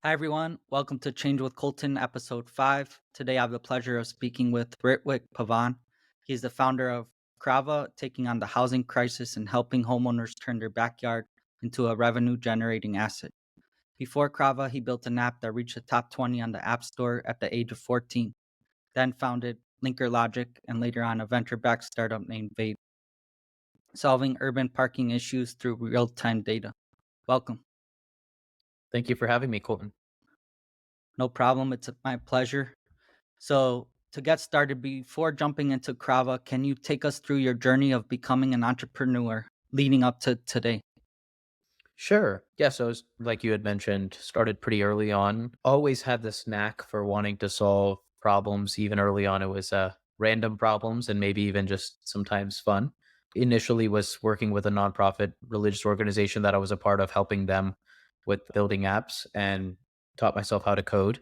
Hi, everyone. Welcome to Change with Colton, episode 5. Today, I have the pleasure of speaking with Ritwik Pavan. He's the founder of Krava, taking on the housing crisis and helping homeowners turn their backyard into a revenue generating asset. Before Krava, he built an app that reached the top 20 on the App Store at the age of 14, then founded Linker Logic and later on a venture backed startup named Vade, solving urban parking issues through real time data. Welcome. Thank you for having me, Colton. No problem. It's my pleasure. So, to get started, before jumping into Krava, can you take us through your journey of becoming an entrepreneur leading up to today? Sure. Yeah. So, like you had mentioned, started pretty early on. Always had this knack for wanting to solve problems. Even early on, it was random problems and maybe even just sometimes fun. Initially, was working with a nonprofit religious organization that I was a part of, helping them with building apps and taught myself how to code.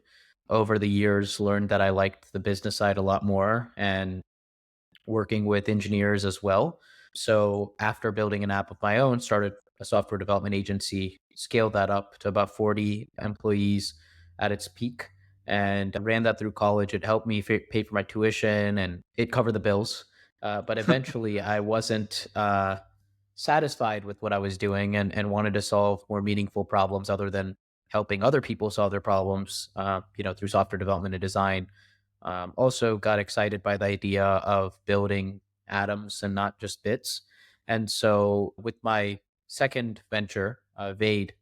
Over the years, learned that I liked the business side a lot more and working with engineers as well. So after building an app of my own, started a software development agency, scaled that up to about 40 employees at its peak and ran that through college. It helped me pay for my tuition and it covered the bills. But eventually I wasn't satisfied with what I was doing and wanted to solve more meaningful problems other than helping other people solve their problems, through software development and design. Also got excited by the idea of building atoms and not just bits. And so with my second venture, Vade,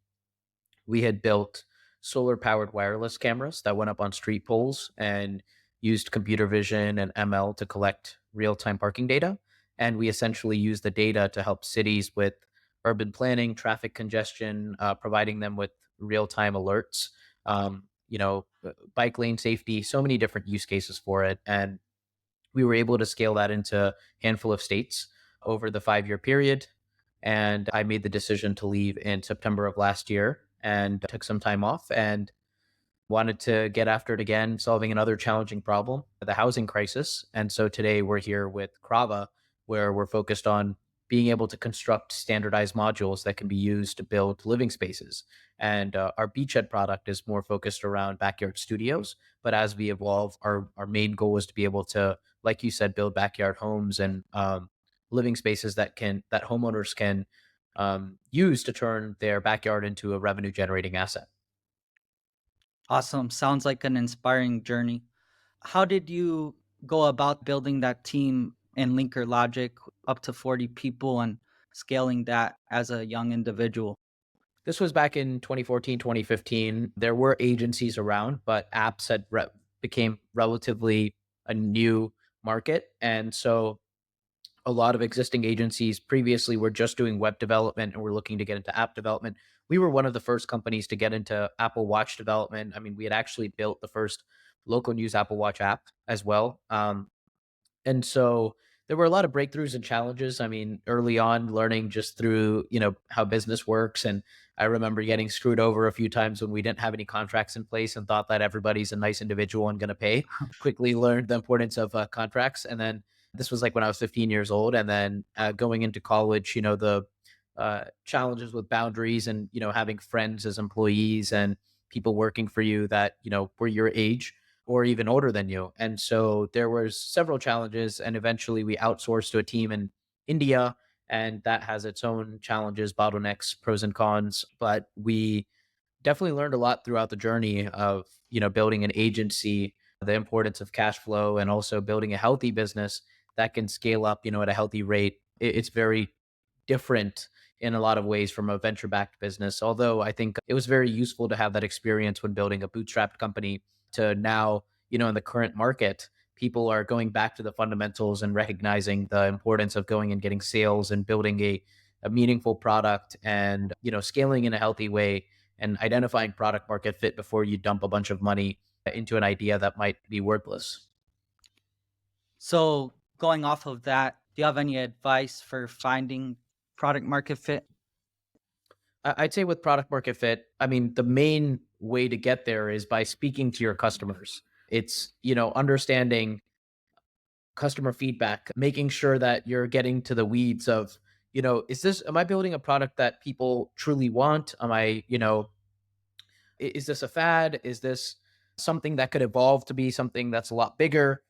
we had built solar powered wireless cameras that went up on street poles and used computer vision and ML to collect real time parking data. And we essentially used the data to help cities with urban planning, traffic congestion, providing them with real time alerts, bike lane safety, so many different use cases for it. And we were able to scale that into a handful of states over the 5 year period. And I made the decision to leave in September of last year and took some time off and wanted to get after it again, solving another challenging problem, the housing crisis. And so today we're here with Krava, where we're focused on being able to construct standardized modules that can be used to build living spaces. And our beachhead product is more focused around backyard studios. But as we evolve, our main goal is to be able to, like you said, build backyard homes and living spaces that homeowners can use to turn their backyard into a revenue generating asset. Awesome. Sounds like an inspiring journey. How did you go about building that team in Linker Logic up to 40 people and scaling that as a young individual? This was back in 2014, 2015. There were agencies around, but apps became relatively a new market. And so a lot of existing agencies previously were just doing web development and were looking to get into app development. We were one of the first companies to get into Apple Watch development. I mean, we had actually built the first local news Apple Watch app as well. And so there were a lot of breakthroughs and challenges. I mean, early on, learning just through, how business works. And I remember getting screwed over a few times when we didn't have any contracts in place and thought that everybody's a nice individual and going to pay. Quickly learned the importance of contracts. And then this was like when I was 15 years old. And then going into college, the challenges with boundaries and, having friends as employees and people working for you that, were your age or even older than you. And so there was several challenges and eventually we outsourced to a team in India and that has its own challenges, bottlenecks, pros and cons, but we definitely learned a lot throughout the journey of, building an agency, the importance of cash flow and also building a healthy business that can scale up, at a healthy rate. It's very different in a lot of ways from a venture backed business. Although I think it was very useful to have that experience when building a bootstrapped company to now, in the current market, people are going back to the fundamentals and recognizing the importance of going and getting sales and building a meaningful product and, scaling in a healthy way and identifying product market fit before you dump a bunch of money into an idea that might be worthless. So, going off of that, do you have any advice for finding product market fit? I'd say with product market fit, I mean, the main way to get there is by speaking to your customers. It's, understanding customer feedback, making sure that you're getting to the weeds of, am I building a product that people truly want? Am I, Is this a fad? Is this something that could evolve to be something that's a lot bigger?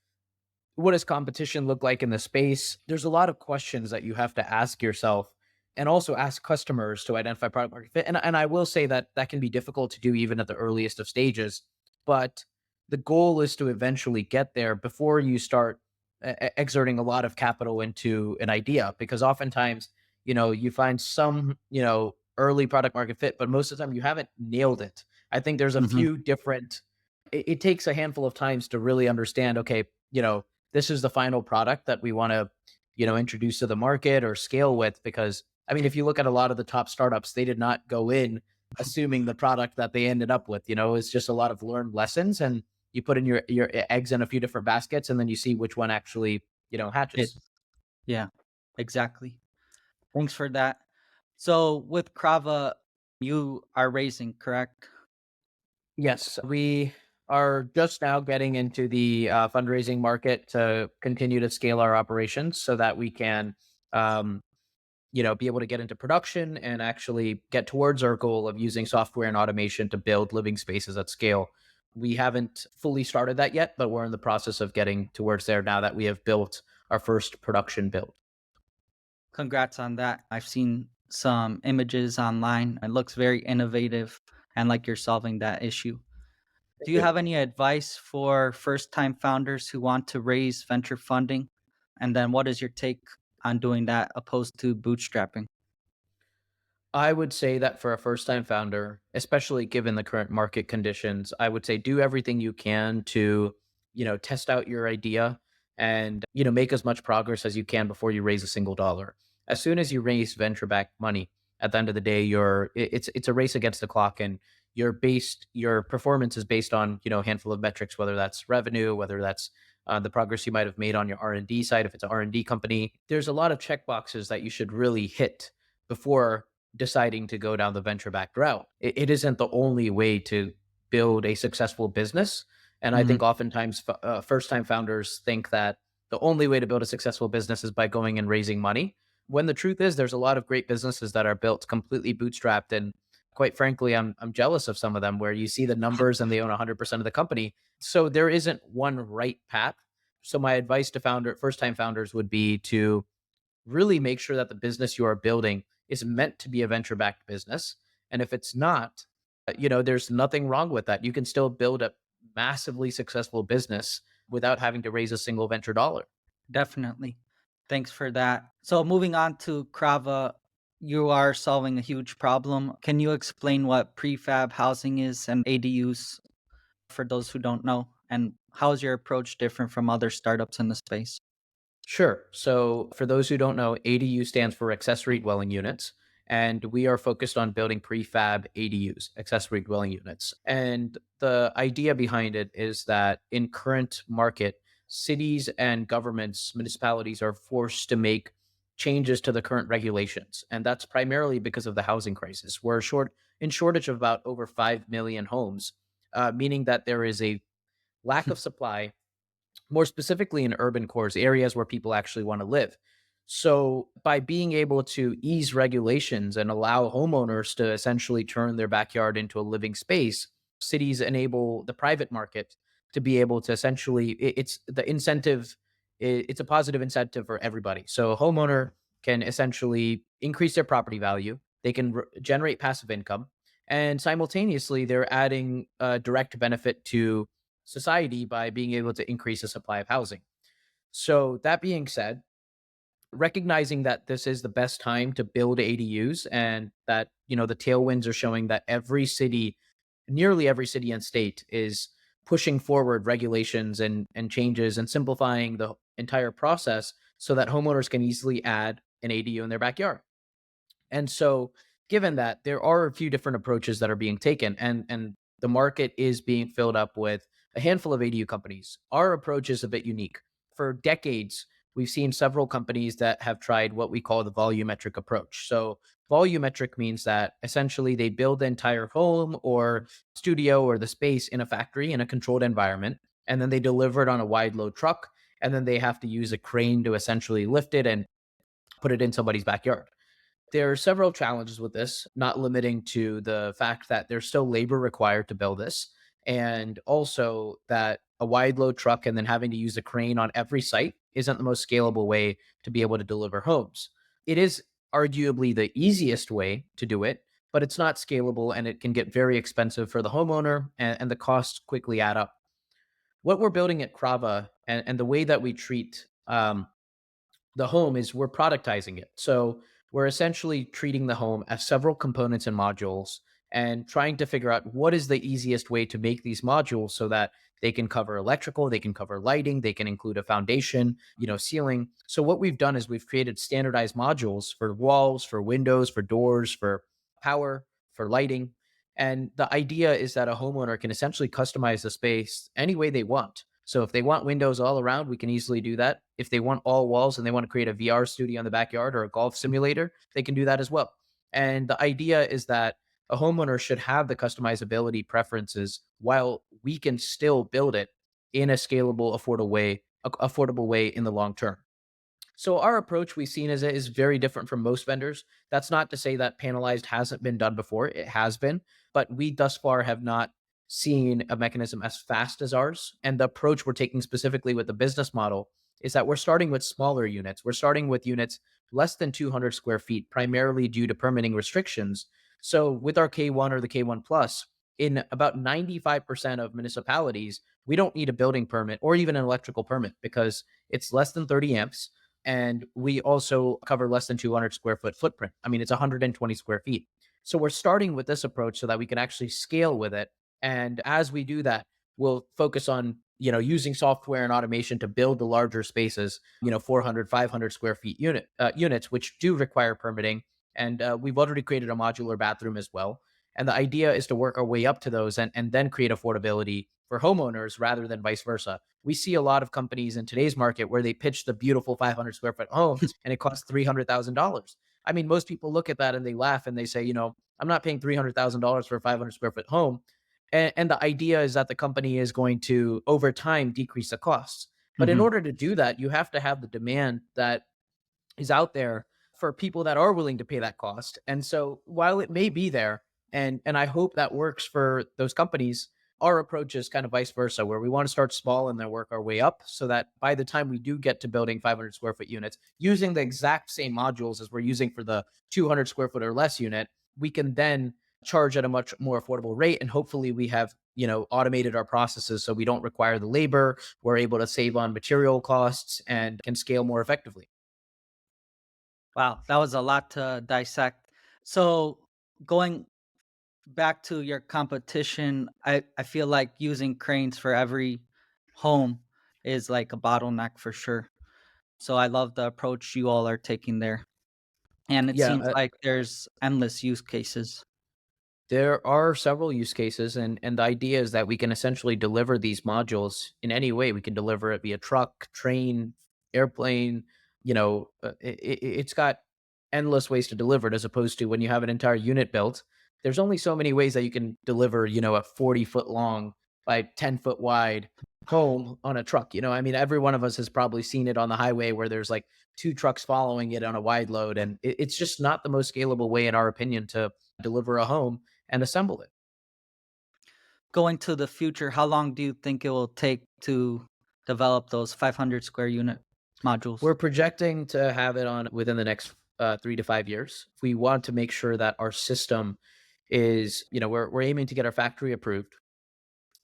What does competition look like in the space? There's a lot of questions that you have to ask yourself and also ask customers to identify product market fit. And I will say that that can be difficult to do even at the earliest of stages, but the goal is to eventually get there before you start exerting a lot of capital into an idea, because oftentimes, you find some, early product market fit, but most of the time you haven't nailed it. I think there's a Mhm. few different, it takes a handful of times to really understand, okay, this is the final product that we want to, introduce to the market or scale with. Because I mean, if you look at a lot of the top startups, they did not go in assuming the product that they ended up with. It's just a lot of learned lessons, and you put in your eggs in a few different baskets, and then you see which one actually, It hatches. Yeah, exactly. Thanks for that. So with Krava, you are raising, correct? Yes, we are just now getting into the fundraising market to continue to scale our operations so that we can, um, be able to get into production and actually get towards our goal of using software and automation to build living spaces at scale. We haven't fully started that yet, but we're in the process of getting towards there now that we have built our first production build. Congrats on that. I've seen some images online. It looks very innovative and like you're solving that issue. Do Thank you you. have any advice for first time founders who want to raise venture funding? And then what is your take on doing that opposed to bootstrapping? I would say that for a first time founder, especially given the current market conditions, I would say do everything you can to, test out your idea and, make as much progress as you can before you raise a single dollar. As soon as you raise venture backed money, at the end of the day, it's a race against the clock, and your performance is based on, a handful of metrics, whether that's revenue, whether that's the progress you might have made on your R&D side. If it's an R&D company, there's a lot of check boxes that you should really hit before deciding to go down the venture backed route. It isn't the only way to build a successful business. And I Mhm. think oftentimes first time founders think that the only way to build a successful business is by going and raising money. When the truth is, there's a lot of great businesses that are built completely bootstrapped. And quite frankly, I'm jealous of some of them where you see the numbers and they own 100% of the company. So there isn't one right path. So my advice to first time founders would be to really make sure that the business you are building is meant to be a venture backed business. And if it's not, there's nothing wrong with that. You can still build a massively successful business without having to raise a single venture dollar. Definitely. Thanks for that. So moving on to Krava, you are solving a huge problem. Can you explain what prefab housing is and ADUs for those who don't know? And how is your approach different from other startups in the space? Sure. So, for those who don't know, ADU stands for accessory dwelling units. And we are focused on building prefab ADUs, accessory dwelling units. And the idea behind it is that in current market, cities and governments, municipalities are forced to make changes to the current regulations. And that's primarily because of the housing crisis. We're in shortage of about over 5 million homes, meaning that there is a lack of supply, more specifically in urban cores, areas where people actually want to live. So, by being able to ease regulations and allow homeowners to essentially turn their backyard into a living space, cities enable the private market to be able to essentially, it's the incentive, it's a positive incentive for everybody. So, a homeowner can essentially increase their property value, they can generate passive income, and simultaneously, they're adding a direct benefit to society by being able to increase the supply of housing. So, that being said, recognizing that this is the best time to build ADUs and that, the tailwinds are showing that nearly every city and state is pushing forward regulations and changes and simplifying the entire process so that homeowners can easily add an ADU in their backyard. And so, given that there are a few different approaches that are being taken, and the market is being filled up with a handful of ADU companies, our approach is a bit unique. For decades, we've seen several companies that have tried what we call the volumetric approach. So, volumetric means that essentially they build the entire home or studio or the space in a factory in a controlled environment, and then they deliver it on a wide load truck, and then they have to use a crane to essentially lift it and put it in somebody's backyard. There are several challenges with this, not limiting to the fact that there's still labor required to build this, and also that a wide load truck and then having to use a crane on every site isn't the most scalable way to be able to deliver homes. It is arguably the easiest way to do it, but it's not scalable and it can get very expensive for the homeowner, and the costs quickly add up. What we're building at Krava, and the way that we treat the home is we're productizing it. So we're essentially treating the home as several components and modules and trying to figure out what is the easiest way to make these modules so that they can cover electrical, they can cover lighting, they can include a foundation, ceiling. So what we've done is we've created standardized modules for walls, for windows, for doors, for power, for lighting. And the idea is that a homeowner can essentially customize the space any way they want. So if they want windows all around, we can easily do that. If they want all walls and they want to create a VR studio in the backyard or a golf simulator, they can do that as well. And the idea is that a homeowner should have the customizability preferences while we can still build it in a scalable, affordable way in the long term. So our approach we've seen is very different from most vendors. That's not to say that panelized hasn't been done before. It has been, but we thus far have not seen a mechanism as fast as ours. And the approach we're taking specifically with the business model is that we're starting with smaller units. We're starting with units less than 200 square feet, primarily due to permitting restrictions. So with our K1 or the K1 Plus, in about 95% of municipalities, we don't need a building permit or even an electrical permit because it's less than 30 amps, and we also cover less than 200 square foot footprint. I mean, it's 120 square feet. So we're starting with this approach so that we can actually scale with it. And as we do that, we'll focus on, using software and automation to build the larger spaces, 400, 500 square feet units, which do require permitting. And we've already created a modular bathroom as well. And the idea is to work our way up to those, and then create affordability for homeowners rather than vice versa. We see a lot of companies in today's market where they pitch the beautiful 500 square foot home and it costs $300,000. I mean, most people look at that and they laugh and they say, I'm not paying $300,000 for a 500 square foot home. And the idea is that the company is going to, over time, decrease the costs. But in Hmm. order to do that, you have to have the demand that is out there for people that are willing to pay that cost. And so while it may be there, and I hope that works for those companies, our approach is kind of vice versa, where we want to start small and then work our way up so that by the time we do get to building 500 square foot units, using the exact same modules as we're using for the 200 square foot or less unit, we can then charge at a much more affordable rate. And hopefully we have, automated our processes so we don't require the labor. We're able to save on material costs and can scale more effectively. Wow, that was a lot to dissect. So going back to your competition, I feel like using cranes for every home is like a bottleneck for sure. So I love the approach you all are taking there. And it Yeah, seems like there's endless use cases. there are several use cases, and the idea is that we can essentially deliver these modules in any way. We can deliver it via truck, train, airplane. It's got endless ways to deliver it, as opposed to when you have an entire unit built. There's only so many ways that you can deliver, a 40-foot long by 10-foot wide home on a truck. I mean, every one of us has probably seen it on the highway where there's like two trucks following it on a wide load, and it's just not the most scalable way, in our opinion, to deliver a home and assemble it. Going to the future, how long do you think it will take to develop those 500 square unit modules? We're projecting to have it on within the next 3 to 5 years. We want to make sure that our system is, we're aiming to get our factory approved.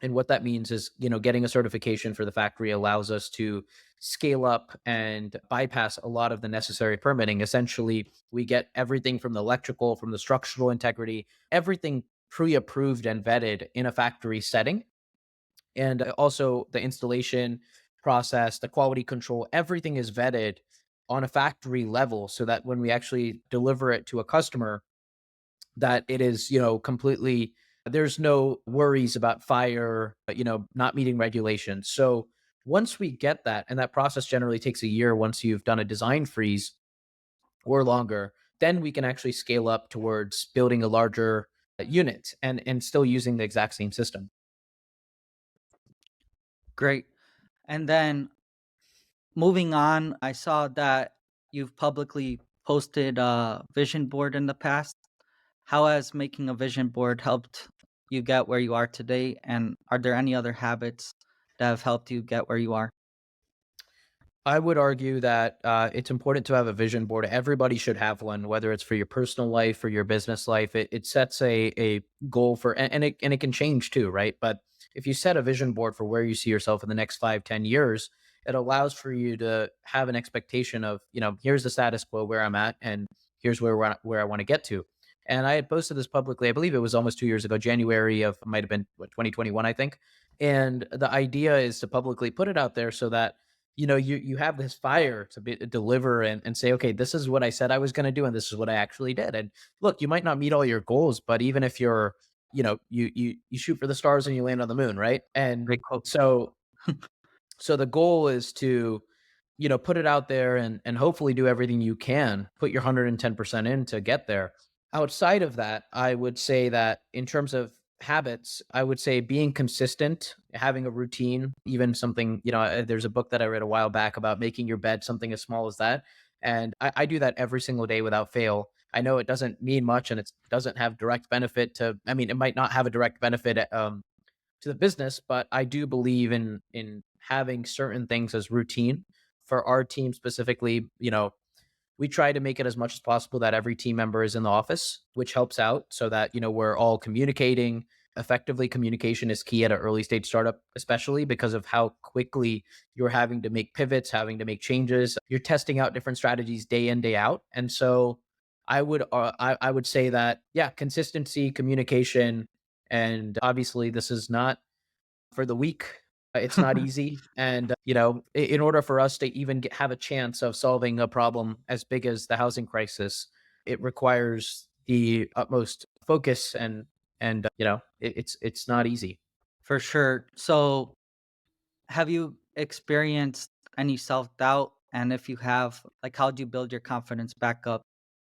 And what that means is, getting a certification for the factory allows us to scale up and bypass a lot of the necessary permitting. Essentially, we get everything from the electrical, from the structural integrity, everything pre approved and vetted in a factory setting. And also the installation process, the quality control, everything is vetted on a factory level so that when we actually deliver it to a customer, that it is, completely, there's no worries about fire, not meeting regulations. So once we get that, and that process generally takes a year once you've done a design freeze or longer, then we can actually scale up towards building a larger unit and still using the exact same system. Great. And then moving on, I saw that you've publicly posted a vision board in the past. How has making a vision board helped you get where you are today? And are there any other habits that have helped you get where you are? I would argue that it's important to have a vision board. Everybody should have one, whether it's for your personal life or your business life. It sets a goal for, and it can change too, right? But if you set a vision board for where you see yourself in the next 5, 10 years, it allows for you to have an expectation of, here's the status quo where I'm at, and here's where I want to get to. And I had posted this publicly. I believe it was almost 2 years ago, January of might have been 2021, I think. And the idea is to publicly put it out there so that you have this fire to deliver and say, okay, this is what I said I was going to do, and this is what I actually did. And look, you might not meet all your goals, but even if you're, you shoot for the stars and you land on the moon, right? And Great quote. so so the goal is to, put it out there and hopefully do everything you can, put your 110% in to get there. Outside of that, I would say that in terms of habits, I would say being consistent, having a routine, even something, there's a book that I read a while back about making your bed, something as small as that. And I do that every single day without fail. I know it doesn't mean much and it doesn't have direct benefit to, I mean, it might not have a direct benefit to the business, but I do believe in having certain things as routine. For our team specifically, we try to make it as much as possible that every team member is in the office, which helps out so that, we're all communicating effectively. Communication is key at an early stage startup, especially because of how quickly you're having to make pivots, having to make changes. You're testing out different strategies day in, day out. And so I would say that, yeah, consistency, communication, and obviously this is not for the weak. It's not easy. And, in order for us to even have a chance of solving a problem as big as the housing crisis, it requires the utmost focus and it's not easy. For sure. So, have you experienced any self doubt? And if you have, like, how do you build your confidence back up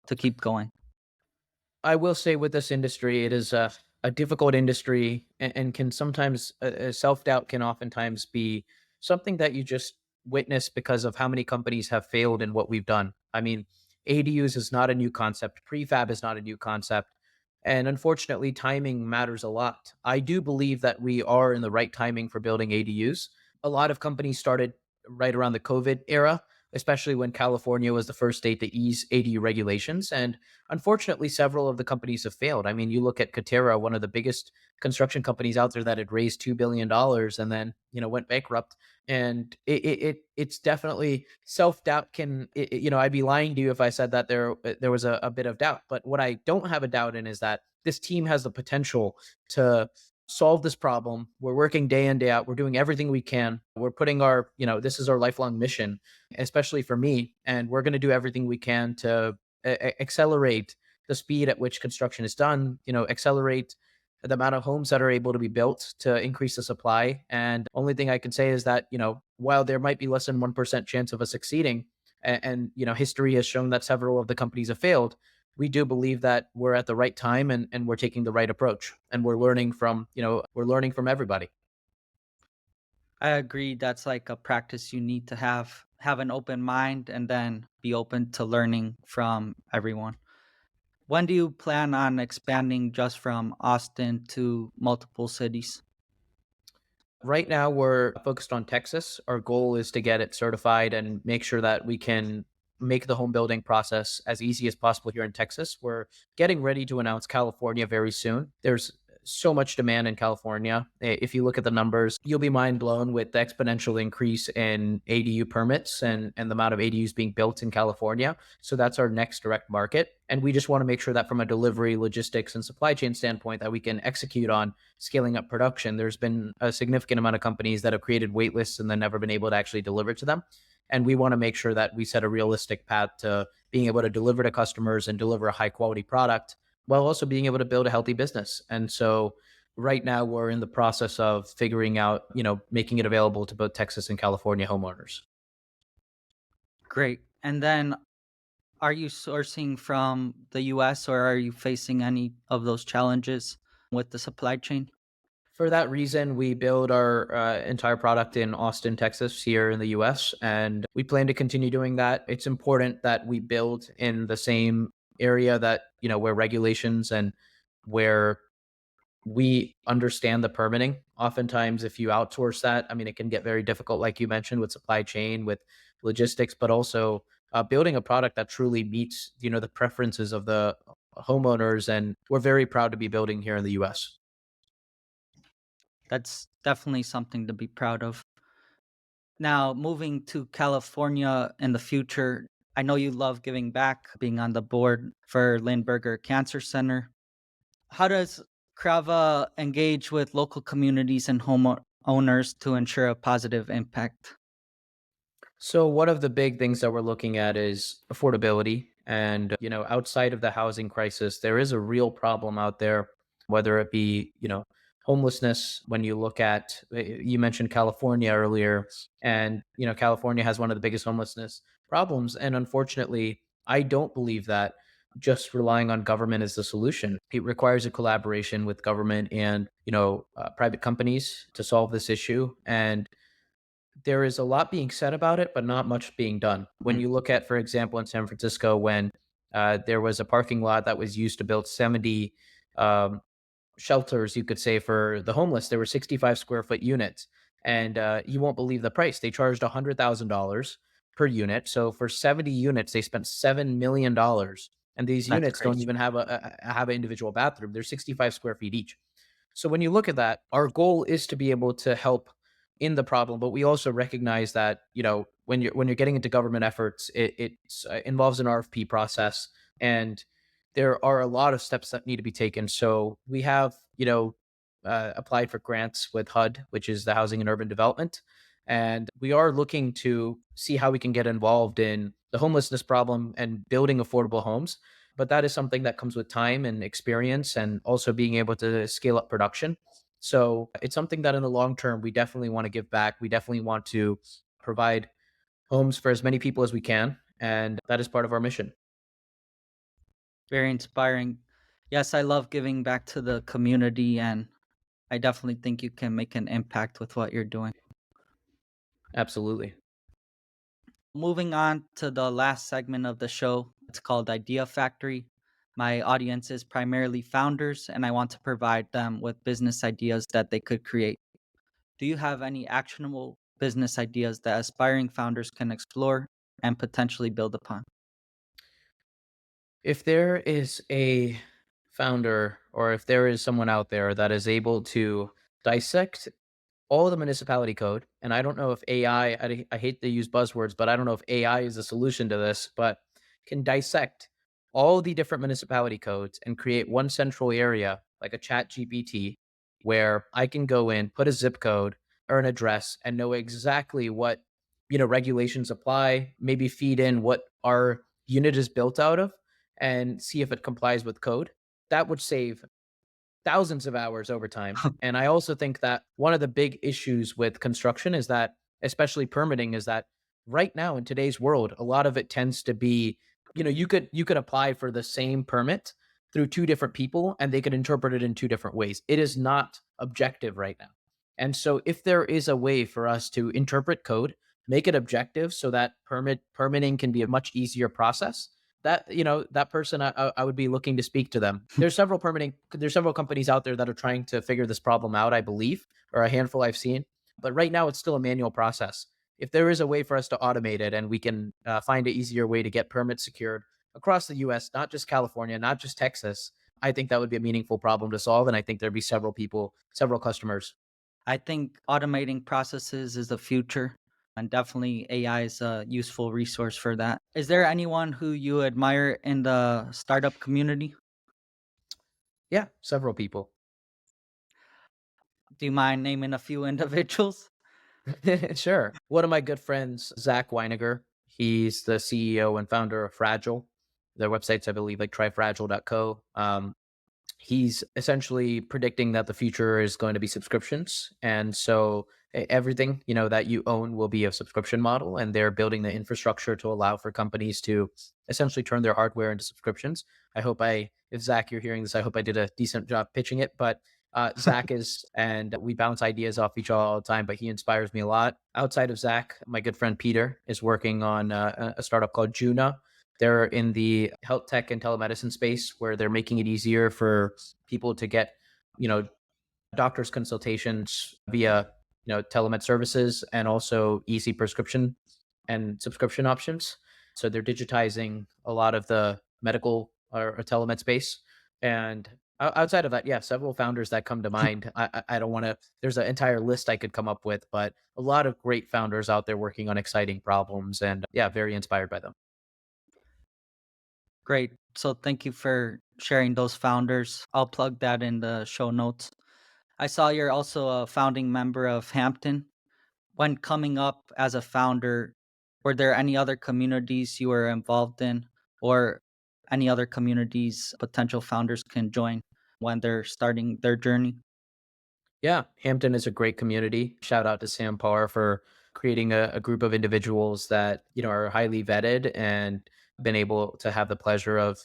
to keep going? I will say with this industry, it is a difficult industry and can sometimes self doubt can oftentimes be something that you just witness because of how many companies have failed in what we've done. I mean, ADUs is not a new concept, prefab is not a new concept. And unfortunately, timing matters a lot. I do believe that we are in the right timing for building ADUs. A lot of companies started right around the COVID era, especially when California was the first state to ease ADU regulations. And unfortunately, several of the companies have failed. I mean, you look at Katera, one of the biggest construction companies out there that had raised $2 billion and then went bankrupt. And it's definitely self doubt. I'd be lying to you if I said that there was a bit of doubt. But what I don't have a doubt in is that this team has the potential to solve this problem. We're working day in, day out. We're doing everything we can. We're putting this is our lifelong mission, especially for me. And we're going to do everything we can to accelerate the speed at which construction is done, accelerate the amount of homes that are able to be built to increase the supply. And only thing I can say is that, while there might be less than 1% chance of us succeeding, and history has shown that several of the companies have failed, we do believe that we're at the right time and we're taking the right approach and we're learning from everybody. I agree. That's like a practice you need to have an open mind and then be open to learning from everyone. When do you plan on expanding just from Austin to multiple cities? Right now, we're focused on Texas. Our goal is to get it certified and make sure that we can make the home building process as easy as possible here in Texas. We're getting ready to announce California very soon. There's so much demand in California. If you look at the numbers, you'll be mind blown with the exponential increase in ADU permits and the amount of ADUs being built in California. So that's our next direct market. And we just want to make sure that from a delivery, logistics, and supply chain standpoint, that we can execute on scaling up production. There's been a significant amount of companies that have created wait lists and then never been able to actually deliver to them. And we want to make sure that we set a realistic path to being able to deliver to customers and deliver a high quality product while also being able to build a healthy business. And so right now we're in the process of figuring out, making it available to both Texas and California homeowners. Great. And then are you sourcing from the US or are you facing any of those challenges with the supply chain? For that reason, we build our entire product in Austin, Texas, here in the US, and we plan to continue doing that. It's important that we build in the same area that, where regulations and where we understand the permitting. Oftentimes, if you outsource that, I mean, it can get very difficult, like you mentioned, with supply chain, with logistics, but also building a product that truly meets, the preferences of the homeowners. And we're very proud to be building here in the US. That's definitely something to be proud of. Now, moving to California in the future, I know you love giving back, being on the board for Lindbergh Cancer Center. How does Krava engage with local communities and homeowners to ensure a positive impact? So one of the big things that we're looking at is affordability. And, outside of the housing crisis, there is a real problem out there, whether it be, homelessness. When you look at, you mentioned California earlier, and, California has one of the biggest homelessness problems. And unfortunately, I don't believe that just relying on government is the solution. It requires a collaboration with government and, private companies to solve this issue. And there is a lot being said about it, but not much being done. When Mm. you look at, for example, in San Francisco, when there was a parking lot that was used to build 70 um, shelters, you could say, for the homeless, there were 65 square foot units. And you won't believe the price. They charged $100,000 per unit. So for 70 units, they spent $7 million. And these That's units don't crazy. even have an individual bathroom. They're 65 square feet each. So when you look at that, our goal is to be able to help in the problem, but we also recognize that, when you're getting into government efforts, it involves an RFP process, and there are a lot of steps that need to be taken. So we have, applied for grants with HUD, which is the Housing and Urban Development, and we are looking to see how we can get involved in the homelessness problem and building affordable homes. But that is something that comes with time and experience, and also being able to scale up production. So it's something that in the long term, we definitely want to give back. We definitely want to provide homes for as many people as we can. And that is part of our mission. Very inspiring. Yes, I love giving back to the community, and I definitely think you can make an impact with what you're doing. Absolutely. Moving on to the last segment of the show, it's called Idea Factory. My audience is primarily founders, and I want to provide them with business ideas that they could create. Do you have any actionable business ideas that aspiring founders can explore and potentially build upon? If there is a founder, or if there is someone out there that is able to dissect all of the municipality code, and I don't know if I hate to use buzzwords, but I don't know if AI is a solution to this, but can dissect all the different municipality codes and create one central area, like a chat GPT, where I can go in, put a zip code or an address, and know exactly what, regulations apply, maybe feed in what our unit is built out of, and see if it complies with code. That would save thousands of hours over time. And I also think that one of the big issues with construction is that, especially permitting, is that right now in today's world, a lot of it tends to be, you could apply for the same permit through two different people and they could interpret it in two different ways. It is not objective right now. And so if there is a way for us to interpret code, make it objective so that permitting can be a much easier process, that, that person, I would be looking to speak to them. There's several companies out there that are trying to figure this problem out, I believe, or a handful I've seen, but right now it's still a manual process. If there is a way for us to automate it, and we can find an easier way to get permits secured across the US, not just California, not just Texas, I think that would be a meaningful problem to solve, and I think there'd be several people, several customers. I think automating processes is the future, and definitely AI is a useful resource for that. Is there anyone who you admire in the startup community? Yeah, several people. Do you mind naming a few individuals? Sure. One of my good friends, Zach Weiniger, he's the CEO and founder of Fragile. Their websites, I believe, like tryfragile.co. He's essentially predicting that the future is going to be subscriptions. And so everything, that you own will be a subscription model. And they're building the infrastructure to allow for companies to essentially turn their hardware into subscriptions. If Zach, you're hearing this, I hope I did a decent job pitching it. But Zach is, and we bounce ideas off each other all the time, but he inspires me a lot. Outside of Zach, my good friend Peter is working on a startup called Juna. They're in the health tech and telemedicine space where they're making it easier for people to get, you know, doctor's consultations via telemed services and also easy prescription and subscription options. So they're digitizing a lot of the medical or telemed space. And outside of that, yeah, several founders that come to mind. I don't want to. There's an entire list I could come up with, but a lot of great founders out there working on exciting problems, and yeah, very inspired by them. Great. So thank you for sharing those founders. I'll plug that in the show notes. I saw you're also a founding member of Hampton. When coming up as a founder, were there any other communities you were involved in, or any other communities potential founders can join when they're starting their journey? Yeah, Hampton is a great community. Shout out to Sam Parr for creating a group of individuals that, are highly vetted and been able to have the pleasure of,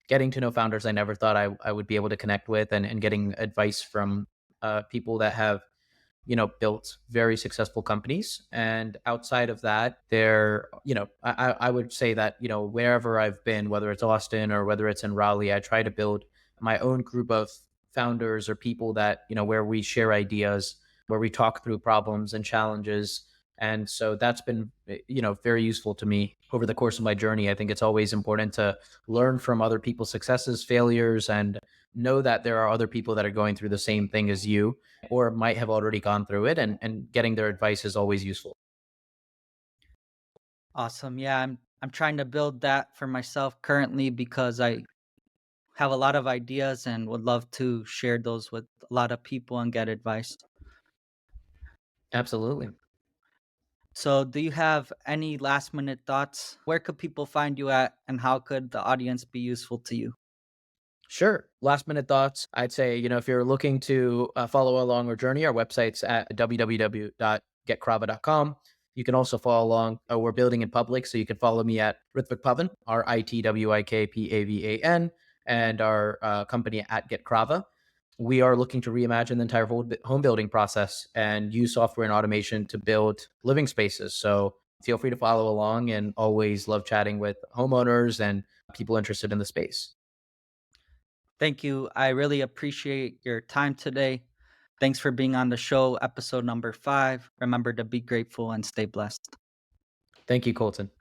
getting to know founders I never thought I would be able to connect with, and getting advice from people that have, built very successful companies. And outside of that, I would say that, wherever I've been, whether it's Austin or whether it's in Raleigh, I try to build my own group of founders or people that, where we share ideas, where we talk through problems and challenges. And so that's been, very useful to me over the course of my journey. I think it's always important to learn from other people's successes, failures, and know that there are other people that are going through the same thing as you or might have already gone through it, and getting their advice is always useful. Awesome. Yeah, I'm trying to build that for myself currently because I have a lot of ideas and would love to share those with a lot of people and get advice. Absolutely. So, do you have any last minute thoughts? Where could people find you at, and how could the audience be useful to you? Sure. Last minute thoughts. I'd say, if you're looking to follow along our journey, our website's at www.getkrava.com. You can also follow along. We're building in public, so you can follow me at Ritwik Pavan, Ritwikpavan, and our company at Get Krava. We are looking to reimagine the entire home building process and use software and automation to build living spaces. So feel free to follow along, and always love chatting with homeowners and people interested in the space. Thank you. I really appreciate your time today. Thanks for being on the show, episode number 5. Remember to be grateful and stay blessed. Thank you, Colton.